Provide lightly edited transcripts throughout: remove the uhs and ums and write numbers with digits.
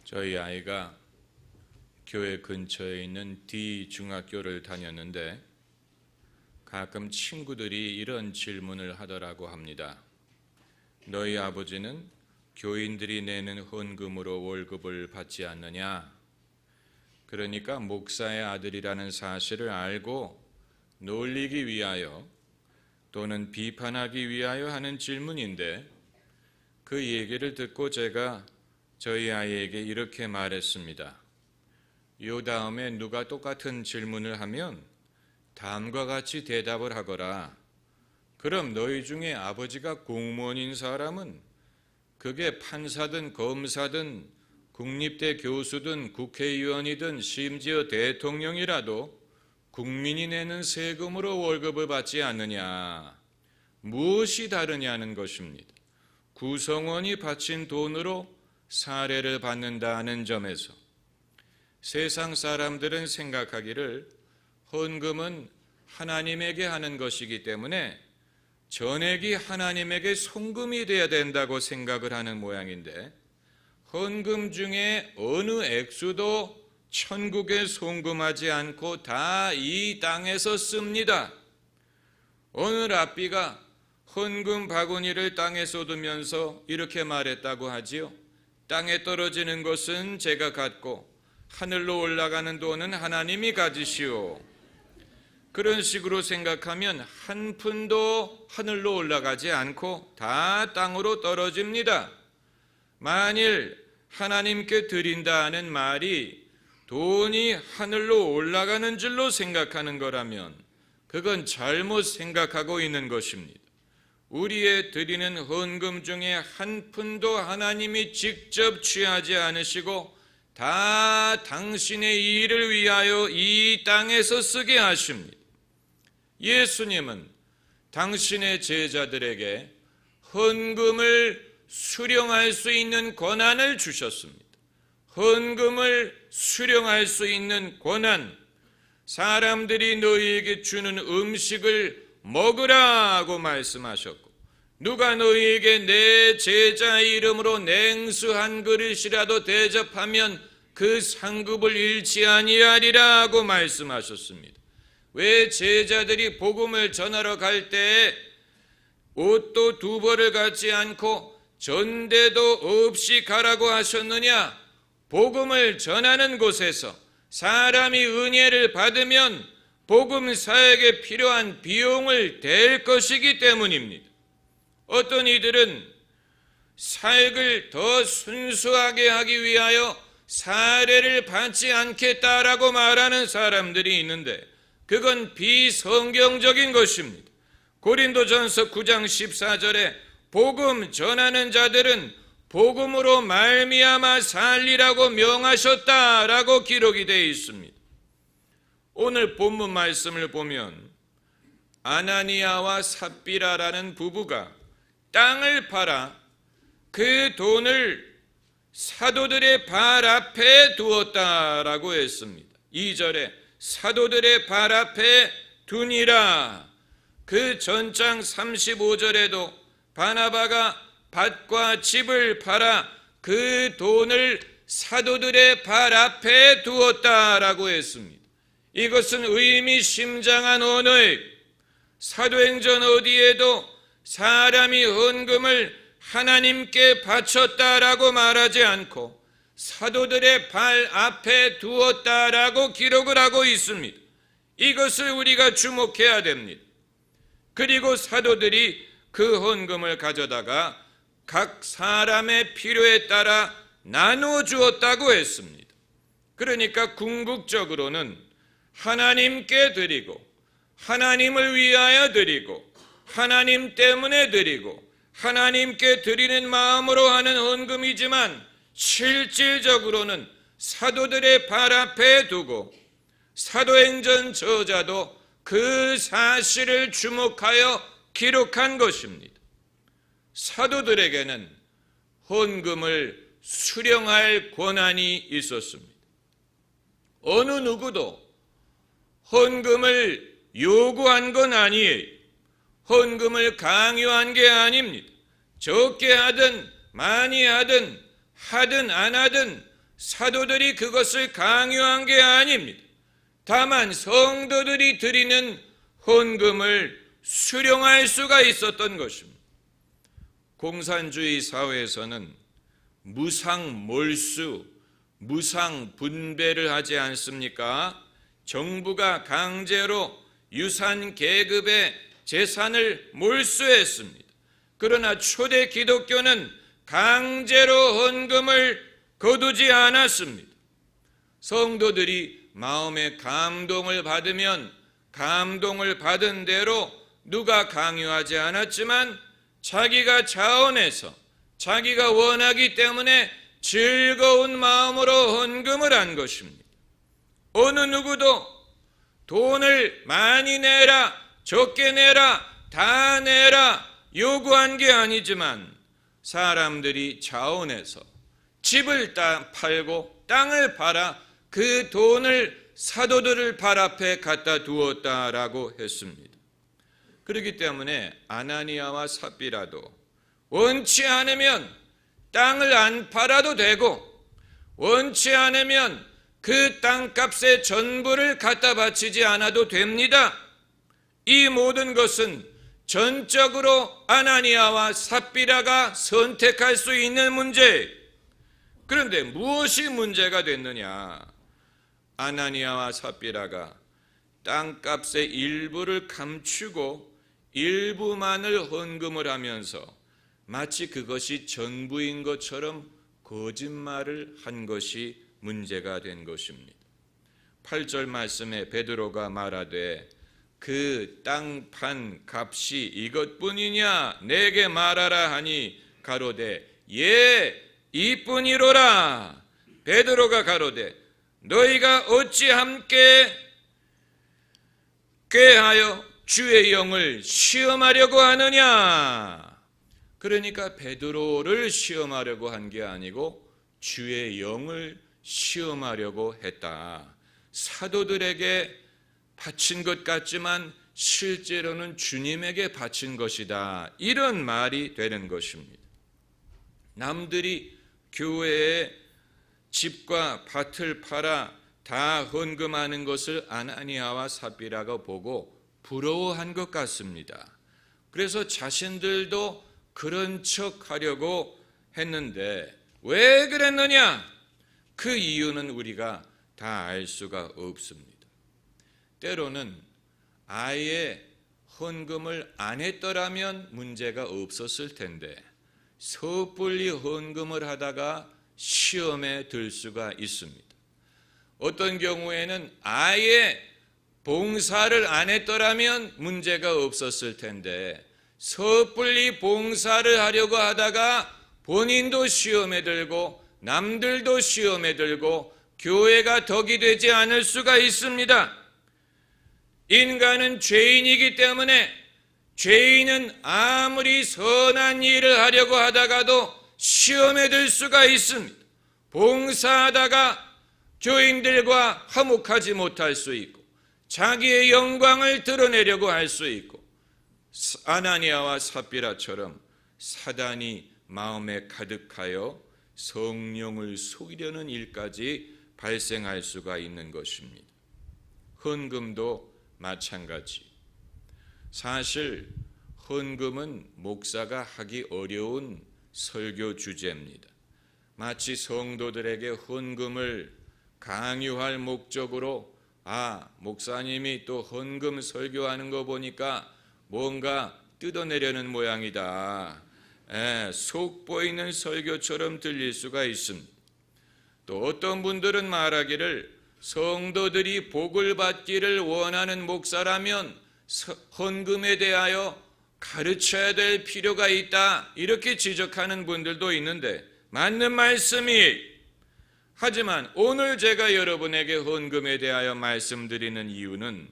저희 아이가 교회 근처에 있는 D중학교를 다녔는데 가끔 친구들이 이런 질문을 하더라고 합니다. 너희 아버지는 교인들이 내는 헌금으로 월급을 받지 않느냐? 그러니까 목사의 아들이라는 사실을 알고 놀리기 위하여 또는 비판하기 위하여 하는 질문인데, 그 얘기를 듣고 제가 저희 아이에게 이렇게 말했습니다. 요 다음에 누가 똑같은 질문을 하면 다음과 같이 대답을 하거라. 그럼 너희 중에 아버지가 공무원인 사람은 그게 판사든 검사든 국립대 교수든 국회의원이든 심지어 대통령이라도 국민이 내는 세금으로 월급을 받지 않느냐? 무엇이 다르냐는 것입니다. 구성원이 바친 돈으로 사례를 받는다는 점에서 세상 사람들은 생각하기를 헌금은 하나님에게 하는 것이기 때문에 전액이 하나님에게 송금이 되어야 된다고 생각을 하는 모양인데, 헌금 중에 어느 액수도 천국에 송금하지 않고 다 이 땅에서 씁니다. 오늘 랍비가 헌금 바구니를 땅에 쏟으면서 이렇게 말했다고 하지요. 땅에 떨어지는 것은 제가 갖고 하늘로 올라가는 돈은 하나님이 가지시오. 그런 식으로 생각하면 한 푼도 하늘로 올라가지 않고 다 땅으로 떨어집니다. 만일 하나님께 드린다는 말이 돈이 하늘로 올라가는 줄로 생각하는 거라면 그건 잘못 생각하고 있는 것입니다. 우리의 드리는 헌금 중에 한 푼도 하나님이 직접 취하지 않으시고 다 당신의 일을 위하여 이 땅에서 쓰게 하십니다. 예수님은 당신의 제자들에게 헌금을 수령할 수 있는 권한을 주셨습니다. 헌금을 수령할 수 있는 권한, 사람들이 너희에게 주는 음식을 먹으라고 말씀하셨고, 누가 너희에게 내 제자의 이름으로 냉수 한 그릇이라도 대접하면 그 상급을 잃지 아니하리라고 말씀하셨습니다. 왜 제자들이 복음을 전하러 갈 때 옷도 두 벌을 갖지 않고 전대도 없이 가라고 하셨느냐? 복음을 전하는 곳에서 사람이 은혜를 받으면 복음 사역에 필요한 비용을 댈 것이기 때문입니다. 어떤 이들은 사역을 더 순수하게 하기 위하여 사례를 받지 않겠다라고 말하는 사람들이 있는데, 그건 비성경적인 것입니다. 고린도전서 9장 14절에 복음 전하는 자들은 복음으로 말미암아 살리라고 명하셨다라고 기록이 되어 있습니다. 오늘 본문 말씀을 보면 아나니아와 삽비라라는 부부가 땅을 팔아 그 돈을 사도들의 발 앞에 두었다라고 했습니다. 2절에 사도들의 발 앞에 두니라. 그 전장 35절에도 바나바가 밭과 집을 팔아 그 돈을 사도들의 발 앞에 두었다라고 했습니다. 이것은 의미심장한 언어예요. 사도행전 어디에도 사람이 헌금을 하나님께 바쳤다라고 말하지 않고 사도들의 발 앞에 두었다라고 기록을 하고 있습니다. 이것을 우리가 주목해야 됩니다. 그리고 사도들이 그 헌금을 가져다가 각 사람의 필요에 따라 나누어 주었다고 했습니다. 그러니까 궁극적으로는 하나님께 드리고 하나님을 위하여 드리고 하나님 때문에 드리고 하나님께 드리는 마음으로 하는 헌금이지만, 실질적으로는 사도들의 발 앞에 두고 사도행전 저자도 그 사실을 주목하여 기록한 것입니다. 사도들에게는 헌금을 수령할 권한이 있었습니다. 어느 누구도 헌금을 요구한 건 아니에요. 헌금을 강요한 게 아닙니다. 적게 하든 많이 하든 안 하든 사도들이 그것을 강요한 게 아닙니다. 다만 성도들이 드리는 헌금을 수령할 수가 있었던 것입니다. 공산주의 사회에서는 무상몰수, 무상분배를 하지 않습니까? 정부가 강제로 유산 계급의 재산을 몰수했습니다. 그러나 초대 기독교는 강제로 헌금을 거두지 않았습니다. 성도들이 마음의 감동을 받으면 감동을 받은 대로 누가 강요하지 않았지만 자기가 자원해서 자기가 원하기 때문에 즐거운 마음으로 헌금을 한 것입니다. 어느 누구도 돈을 많이 내라, 적게 내라, 다 내라 요구한 게 아니지만 사람들이 자원해서 집을 팔고 땅을 팔아 그 돈을 사도들을 발 앞에 갖다 두었다라고 했습니다. 그렇기 때문에 아나니아와 삽비라도 원치 않으면 땅을 안 팔아도 되고 원치 않으면 그 땅값의 전부를 갖다 바치지 않아도 됩니다. 이 모든 것은 전적으로 아나니아와 삽비라가 선택할 수 있는 문제예요. 그런데 무엇이 문제가 됐느냐? 아나니아와 삽비라가 땅값의 일부를 감추고 일부만을 헌금을 하면서 마치 그것이 전부인 것처럼 거짓말을 한 것이 문제가 된 것입니다. 8절 말씀에 베드로가 말하되 그 땅 판 값이 이것뿐이냐 내게 말하라 하니 가로되 예 이뿐이로라. 베드로가 가로되 너희가 어찌 함께 꾀하여 주의 영을 시험하려고 하느냐. 그러니까 베드로를 시험하려고 한 게 아니고 주의 영을 시험하려고 했다. 사도들에게 바친 것 같지만 실제로는 주님에게 바친 것이다. 이런 말이 되는 것입니다. 남들이 교회에 집과 밭을 팔아 다 헌금하는 것을 아나니아와 삽비라가 보고 부러워한 것 같습니다. 그래서 자신들도 그런 척 하려고 했는데 왜 그랬느냐? 그 이유는 우리가 다 알 수가 없습니다. 때로는 아예 헌금을 안 했더라면 문제가 없었을 텐데 섣불리 헌금을 하다가 시험에 들 수가 있습니다. 어떤 경우에는 아예 봉사를 안 했더라면 문제가 없었을 텐데 섣불리 봉사를 하려고 하다가 본인도 시험에 들고 남들도 시험에 들고 교회가 덕이 되지 않을 수가 있습니다. 인간은 죄인이기 때문에 죄인은 아무리 선한 일을 하려고 하다가도 시험에 들 수가 있습니다. 봉사하다가 교인들과 화목하지 못할 수 있고 자기의 영광을 드러내려고 할 수 있고 아나니아와 삽비라처럼 사단이 마음에 가득하여 성령을 속이려는 일까지 발생할 수가 있는 것입니다. 헌금도 마찬가지. 사실 헌금은 목사가 하기 어려운 설교 주제입니다. 마치 성도들에게 헌금을 강요할 목적으로 목사님이 또 헌금 설교하는 거 보니까 뭔가 뜯어내려는 모양이다. 속 보이는 설교처럼 들릴 수가 있습니다. 또 어떤 분들은 말하기를 성도들이 복을 받기를 원하는 목사라면 헌금에 대하여 가르쳐야 될 필요가 있다. 이렇게 지적하는 분들도 있는데 맞는 말씀이 하지만 오늘 제가 여러분에게 헌금에 대하여 말씀드리는 이유는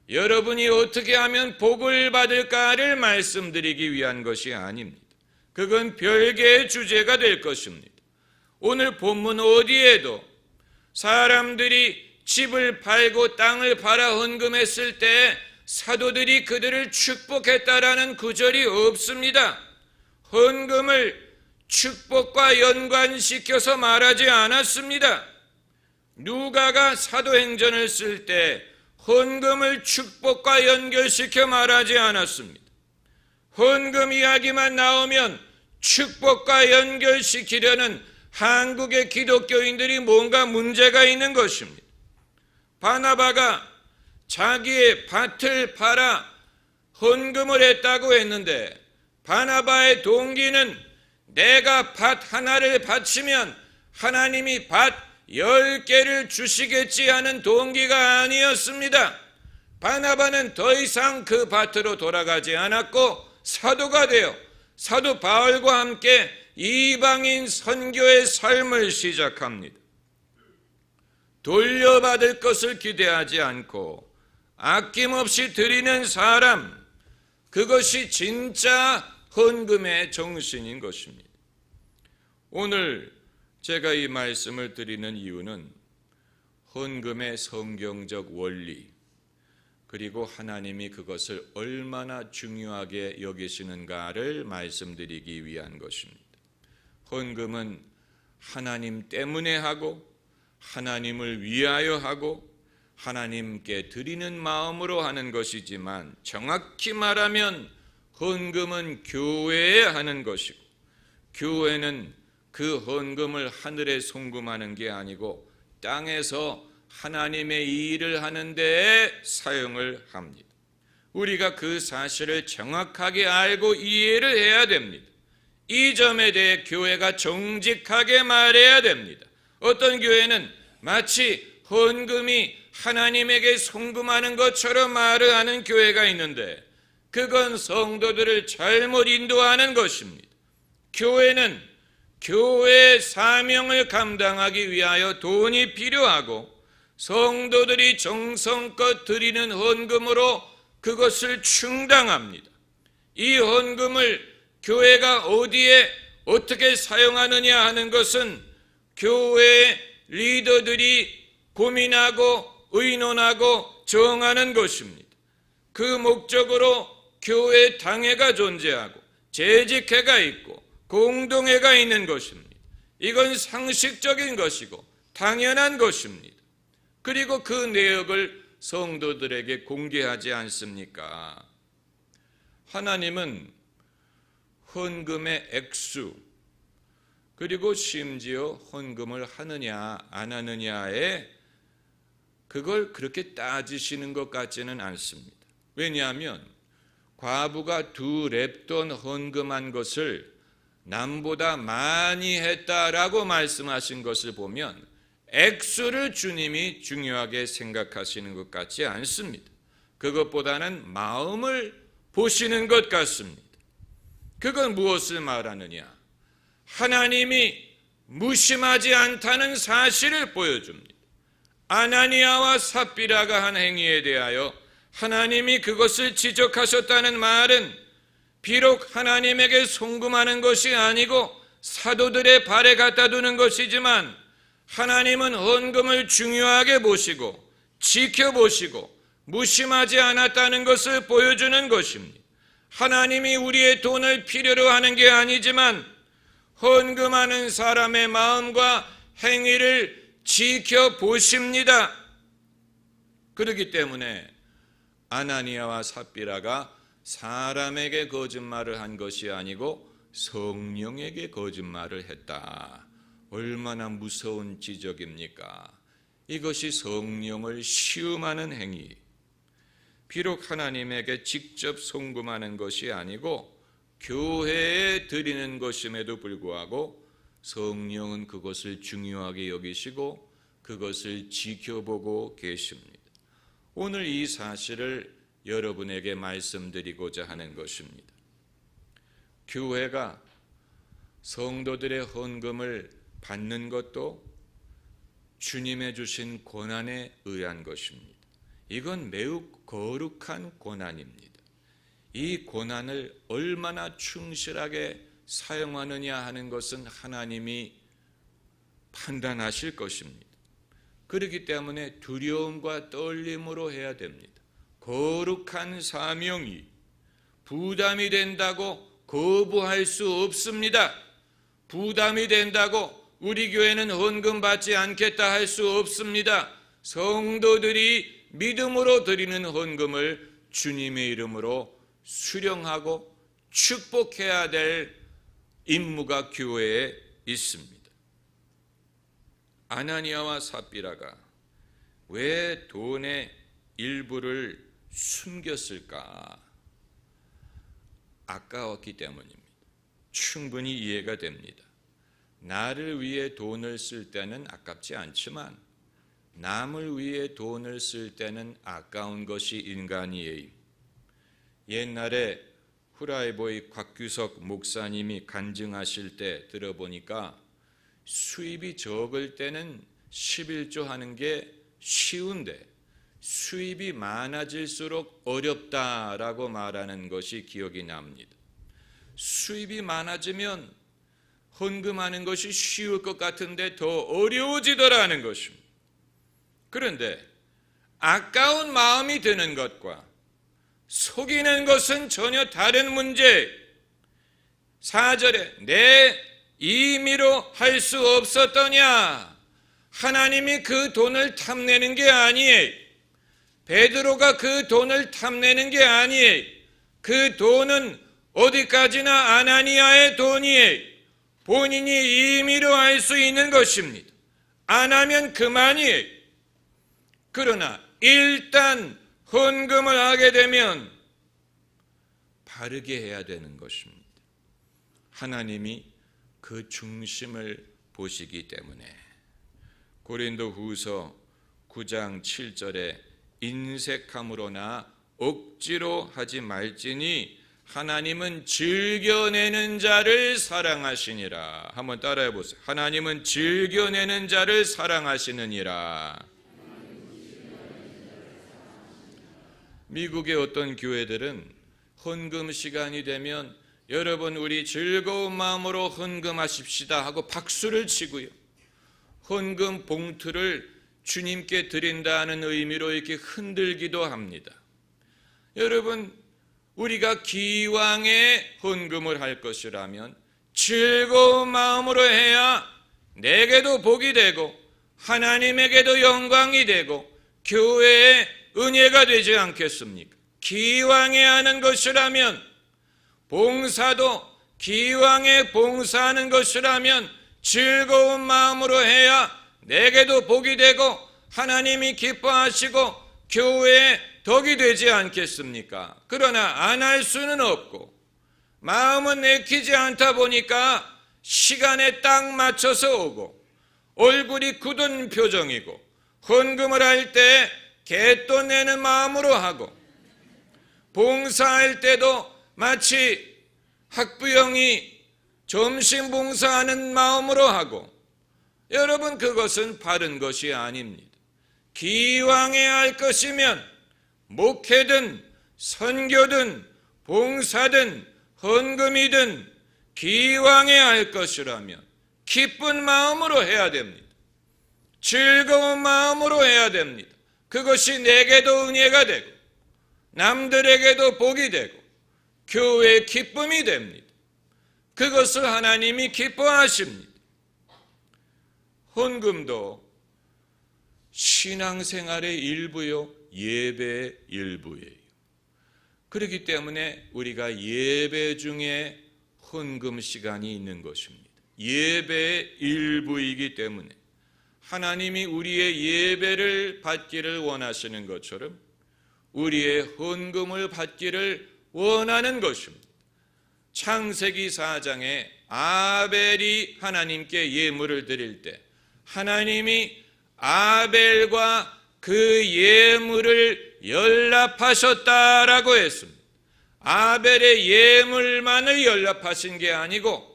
여러분이 어떻게 하면 복을 받을까를 말씀드리기 위한 것이 아닙니다. 그건 별개의 주제가 될 것입니다. 오늘 본문 어디에도 사람들이 집을 팔고 땅을 팔아 헌금했을 때 사도들이 그들을 축복했다라는 구절이 없습니다. 헌금을 축복과 연관시켜서 말하지 않았습니다. 누가가 사도행전을 쓸 때 헌금을 축복과 연결시켜 말하지 않았습니다. 헌금 이야기만 나오면 축복과 연결시키려는 한국의 기독교인들이 뭔가 문제가 있는 것입니다. 바나바가 자기의 밭을 팔아 헌금을 했다고 했는데 바나바의 동기는 내가 밭 하나를 바치면 하나님이 밭 10개를 주시겠지 하는 동기가 아니었습니다. 바나바는 더 이상 그 밭으로 돌아가지 않았고 사도가 되어 사도 바울과 함께 이방인 선교의 삶을 시작합니다. 돌려받을 것을 기대하지 않고 아낌없이 드리는 사람, 그것이 진짜 헌금의 정신인 것입니다. 오늘 제가 이 말씀을 드리는 이유는 헌금의 성경적 원리, 그리고 하나님이 그것을 얼마나 중요하게 여기시는가를 말씀드리기 위한 것입니다. 헌금은 하나님 때문에 하고 하나님을 위하여 하고 하나님께 드리는 마음으로 하는 것이지만 정확히 말하면 헌금은 교회에 하는 것이고 교회는 그 헌금을 하늘에 송금하는 게 아니고 땅에서 하나님의 이 일을 하는 데에 사용을 합니다. 우리가 그 사실을 정확하게 알고 이해를 해야 됩니다. 이 점에 대해 교회가 정직하게 말해야 됩니다. 어떤 교회는 마치 헌금이 하나님에게 송금하는 것처럼 말을 하는 교회가 있는데 그건 성도들을 잘못 인도하는 것입니다. 교회는 교회의 사명을 감당하기 위하여 돈이 필요하고 성도들이 정성껏 드리는 헌금으로 그것을 충당합니다. 이 헌금을 교회가 어디에 어떻게 사용하느냐 하는 것은 교회의 리더들이 고민하고 의논하고 정하는 것입니다. 그 목적으로 교회 당회가 존재하고 재직회가 있고 공동회가 있는 것입니다. 이건 상식적인 것이고 당연한 것입니다. 그리고 그 내역을 성도들에게 공개하지 않습니까? 하나님은 헌금의 액수 그리고 심지어 헌금을 하느냐 안 하느냐에 그걸 그렇게 따지시는 것 같지는 않습니다. 왜냐하면 과부가 2렙돈 헌금한 것을 남보다 많이 했다라고 말씀하신 것을 보면 액수를 주님이 중요하게 생각하시는 것 같지 않습니다. 그것보다는 마음을 보시는 것 같습니다. 그건 무엇을 말하느냐? 하나님이 무심하지 않다는 사실을 보여줍니다. 아나니아와 삽비라가 한 행위에 대하여 하나님이 그것을 지적하셨다는 말은 비록 하나님에게 송금하는 것이 아니고 사도들의 발에 갖다 두는 것이지만 하나님은 헌금을 중요하게 보시고 지켜보시고 무심하지 않았다는 것을 보여주는 것입니다. 하나님이 우리의 돈을 필요로 하는 게 아니지만 헌금하는 사람의 마음과 행위를 지켜보십니다. 그렇기 때문에 아나니아와 삽비라가 사람에게 거짓말을 한 것이 아니고 성령에게 거짓말을 했다. 얼마나 무서운 지적입니까? 이것이 성령을 시험하는 행위. 비록 하나님에게 직접 송금하는 것이 아니고 교회에 드리는 것임에도 불구하고 성령은 그것을 중요하게 여기시고 그것을 지켜보고 계십니다. 오늘 이 사실을 여러분에게 말씀드리고자 하는 것입니다. 교회가 성도들의 헌금을 받는 것도 주님의 주신 고난에 의한 것입니다. 이건 매우 거룩한 고난입니다. 이 고난을 얼마나 충실하게 사용하느냐 하는 것은 하나님이 판단하실 것입니다. 그렇기 때문에 두려움과 떨림으로 해야 됩니다. 거룩한 사명이 부담이 된다고 거부할 수 없습니다. 부담이 된다고 우리 교회는 헌금 받지 않겠다 할 수 없습니다. 성도들이 믿음으로 드리는 헌금을 주님의 이름으로 수령하고 축복해야 될 임무가 교회에 있습니다. 아나니아와 삽비라가 왜 돈의 일부를 숨겼을까? 아까웠기 때문입니다. 충분히 이해가 됩니다. 나를 위해 돈을 쓸 때는 아깝지 않지만 남을 위해 돈을 쓸 때는 아까운 것이 인간이에요. 옛날에 후라이보의 곽규석 목사님이 간증하실 때 들어보니까 수입이 적을 때는 11조 하는 게 쉬운데 수입이 많아질수록 어렵다라고 말하는 것이 기억이 납니다. 수입이 많아지면 헌금하는 것이 쉬울 것 같은데 더 어려워지더라는 것입니다. 그런데 아까운 마음이 드는 것과 속이는 것은 전혀 다른 문제. 4절에 내 임의로 할 수 없었더냐? 하나님이 그 돈을 탐내는 게 아니에요. 베드로가 그 돈을 탐내는 게 아니에요. 그 돈은 어디까지나 아나니아의 돈이에요. 본인이 임의로 할 수 있는 것입니다. 안 하면 그만이에요. 그러나 일단 헌금을 하게 되면 바르게 해야 되는 것입니다. 하나님이 그 중심을 보시기 때문에 고린도후서 9장 7절에 인색함으로나 억지로 하지 말지니 하나님은 즐겨내는 자를 사랑하시니라. 한번 따라해 보세요. 하나님은 즐겨내는 자를 사랑하시느니라. 미국의 어떤 교회들은 헌금 시간이 되면 여러분 우리 즐거운 마음으로 헌금하십시다 하고 박수를 치고요. 헌금 봉투를 주님께 드린다는 의미로 이렇게 흔들기도 합니다. 여러분 우리가 기왕에 헌금을 할 것이라면 즐거운 마음으로 해야 내게도 복이 되고 하나님에게도 영광이 되고 교회에 은혜가 되지 않겠습니까? 기왕에 하는 것이라면 봉사도 기왕에 봉사하는 것이라면 즐거운 마음으로 해야 내게도 복이 되고 하나님이 기뻐하시고 교회에 덕이 되지 않겠습니까? 그러나 안 할 수는 없고 마음은 내키지 않다 보니까 시간에 딱 맞춰서 오고 얼굴이 굳은 표정이고 헌금을 할 때 갯돈 내는 마음으로 하고 봉사할 때도 마치 학부형이 점심 봉사하는 마음으로 하고 여러분 그것은 바른 것이 아닙니다. 기왕에 할 것이면 목회든 선교든 봉사든 헌금이든 기왕에 할 것이라면 기쁜 마음으로 해야 됩니다. 즐거운 마음으로 해야 됩니다. 그것이 내게도 은혜가 되고 남들에게도 복이 되고 교회의 기쁨이 됩니다. 그것을 하나님이 기뻐하십니다. 헌금도 신앙생활의 일부요, 예배의 일부예요. 그렇기 때문에 우리가 예배 중에 헌금 시간이 있는 것입니다. 예배의 일부이기 때문에 하나님이 우리의 예배를 받기를 원하시는 것처럼 우리의 헌금을 받기를 원하는 것입니다. 창세기 4장에 아벨이 하나님께 예물을 드릴 때 하나님이 아벨과 그 예물을 연락하셨다라고 했습니다. 아벨의 예물만을 연락하신 게 아니고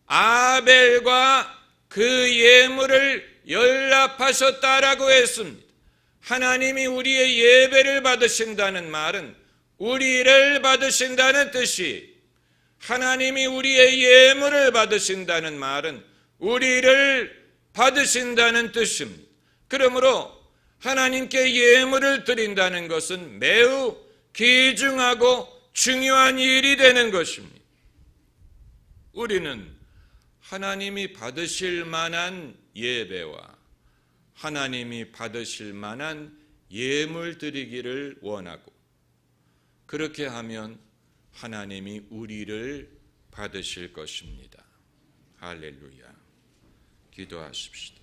아벨과 그 예물을 연락하셨다라고 했습니다. 하나님이 우리의 예배를 받으신다는 말은 우리를 받으신다는 뜻이, 하나님이 우리의 예물을 받으신다는 말은 우리를 받으신다는 뜻입니다. 그러므로 하나님께 예물을 드린다는 것은 매우 귀중하고 중요한 일이 되는 것입니다. 우리는 하나님이 받으실 만한 예배와 하나님이 받으실 만한 예물 드리기를 원하고, 그렇게 하면 하나님이 우리를 받으실 것입니다. 할렐루야. 기도하십시다.